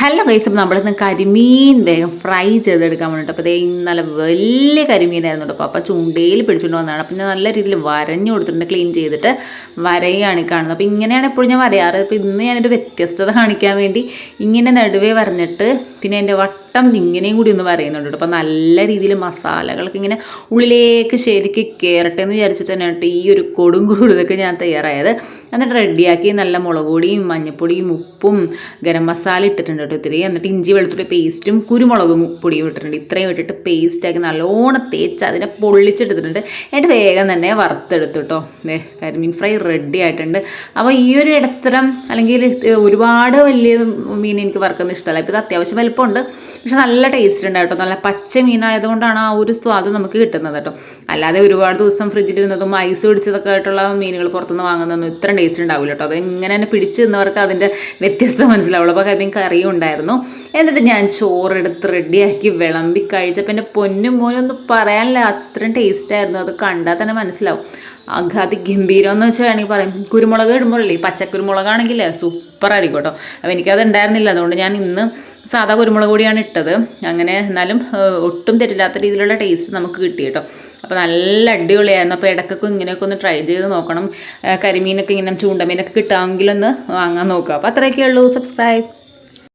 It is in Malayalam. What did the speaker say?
ഹലോ ഗൈസ്, അപ്പോൾ നമ്മളിന്ന് കരിമീൻ വേഗം ഫ്രൈ ചെയ്തെടുക്കാൻ വേണ്ടിയിട്ട്. അപ്പോൾ നല്ല വലിയ കരിമീനായിരുന്നു കേട്ടോ. അപ്പോൾ ചൂണ്ടയിൽ പിടിച്ചുകൊണ്ട് വന്നതാണ്. പിന്നെ നല്ല രീതിയിൽ വരഞ്ഞു കൊടുത്തിട്ടുണ്ട്, ക്ലീൻ ചെയ്തിട്ട് വരയാണ് കാണുന്നത്. അപ്പോൾ ഇങ്ങനെയാണ് എപ്പോഴും ഞാൻ വരയാറ്. അപ്പോൾ ഇന്ന് ഞാനൊരു വ്യത്യസ്തത കാണിക്കാൻ വേണ്ടി ഇങ്ങനെ നടുവേ വരഞ്ഞിട്ട് പിന്നെ എൻ്റെ വട്ടം ഇങ്ങനെയും കൂടി ഒന്ന് വരയുന്നുണ്ട്. അപ്പോൾ നല്ല രീതിയിൽ മസാലകൾക്ക് ഇങ്ങനെ ഉള്ളിലേക്ക് ശരിക്ക് കയറട്ടെ എന്ന് വിചാരിച്ചിട്ട് തന്നെ കേട്ടോ ഈ ഒരു ഇതൊക്കെ ഞാൻ തയ്യാറായത്. എന്നിട്ട് റെഡിയാക്കി നല്ല മുളക് പൊടിയും മഞ്ഞൾപ്പൊടിയും ഉപ്പും ഗരം മസാല ഇട്ടിട്ടുണ്ട് കേട്ടോ ഇത്തിരി. എന്നിട്ട് ഇഞ്ചി വെളുത്തുള്ളി പേസ്റ്റും കുരുമുളകും പൊടിയും ഇട്ടിട്ടുണ്ട്. ഇത്രയും ഇട്ടിട്ട് പേസ്റ്റാക്കി നല്ലോണം തേച്ച് അതിനെ പൊള്ളിച്ചെടുത്തിട്ടുണ്ട്. എന്നിട്ട് വേഗം തന്നെ വറുത്തെടുത്തു കേട്ടോ. കരിമീൻ ഫ്രൈ റെഡി ആയിട്ടുണ്ട്. അപ്പോൾ ഈ ഒരു ഇടത്തരം അല്ലെങ്കിൽ ഒരുപാട് വലിയ മീൻ എനിക്ക് വറുക്കുന്ന ഇഷ്ടമല്ല. ഇപ്പോൾ ഇത് അത്യാവശ്യം വലുപ്പമുണ്ട്, പക്ഷെ നല്ല ടേസ്റ്റ് ഉണ്ട് കേട്ടോ. നല്ല പച്ച മീനായതുകൊണ്ടാണ് ആ ഒരു സ്വാദ് നമുക്ക് കിട്ടുന്നത് കേട്ടോ. അല്ലാതെ ഒരുപാട് ദിവസം ഫ്രിഡ്ജിലിരുന്നതും ഐസ് പിടിച്ചതൊക്കെ ആയിട്ടുള്ള മീനുകൾ പുറത്തുനിന്ന് വാങ്ങുന്നതൊന്നും ഇത്ര ടേസ്റ്റ് ഉണ്ടാവില്ല കേട്ടോ. അത് എങ്ങനെ തന്നെ പിടിച്ച് നിന്നവർക്ക് അതിൻ്റെ വ്യത്യസ്തത മനസ്സിലാവുള്ളൂ. അപ്പോൾ കരിമീൻ കറിയും ഉണ്ടായിരുന്നു. എന്നിട്ട് ഞാൻ ചോറെടുത്ത് റെഡിയാക്കി വിളമ്പി കഴിച്ചപ്പോൾ എൻ്റെ പൊന്നും മോനൊന്നും പറയാനില്ല, അത്രയും ടേസ്റ്റ് ആയിരുന്നു. അത് കണ്ടാൽ തന്നെ മനസ്സിലാവും. ഗംഭീരം എന്ന് വെച്ചാൽ വേണമെങ്കിൽ പറയും. കുരുമുളക് ഇടുമ്പോഴല്ലേ, പച്ചക്കുരുമുളകാണെങ്കിൽ സൂപ്പർ ആയിരിക്കും കേട്ടോ. അപ്പോൾ എനിക്കത് ഉണ്ടായിരുന്നില്ല, അതുകൊണ്ട് ഞാൻ ഇന്ന് സാധാ കുരുമുളക് പൊടിയാണ് ഇട്ടത്. അങ്ങനെ എന്നാലും ഒട്ടും തെറ്റില്ലാത്ത രീതിയിലുള്ള ടേസ്റ്റ് നമുക്ക് കിട്ടി കേട്ടോ. അപ്പോൾ നല്ല അടിപൊളിയായിരുന്നു. അപ്പോൾ ഇടയ്ക്കൊക്കെ ഇങ്ങനെയൊക്കെ ഒന്ന് ട്രൈ ചെയ്ത് നോക്കണം. കരിമീനൊക്കെ ഇങ്ങനെ ചൂണ്ടമീനൊക്കെ കിട്ടാമെങ്കിലൊന്ന് വാങ്ങാൻ നോക്കുക. അപ്പോൾ അത്രയൊക്കെ ഉള്ളൂ. സബ്സ്ക്രൈബ്.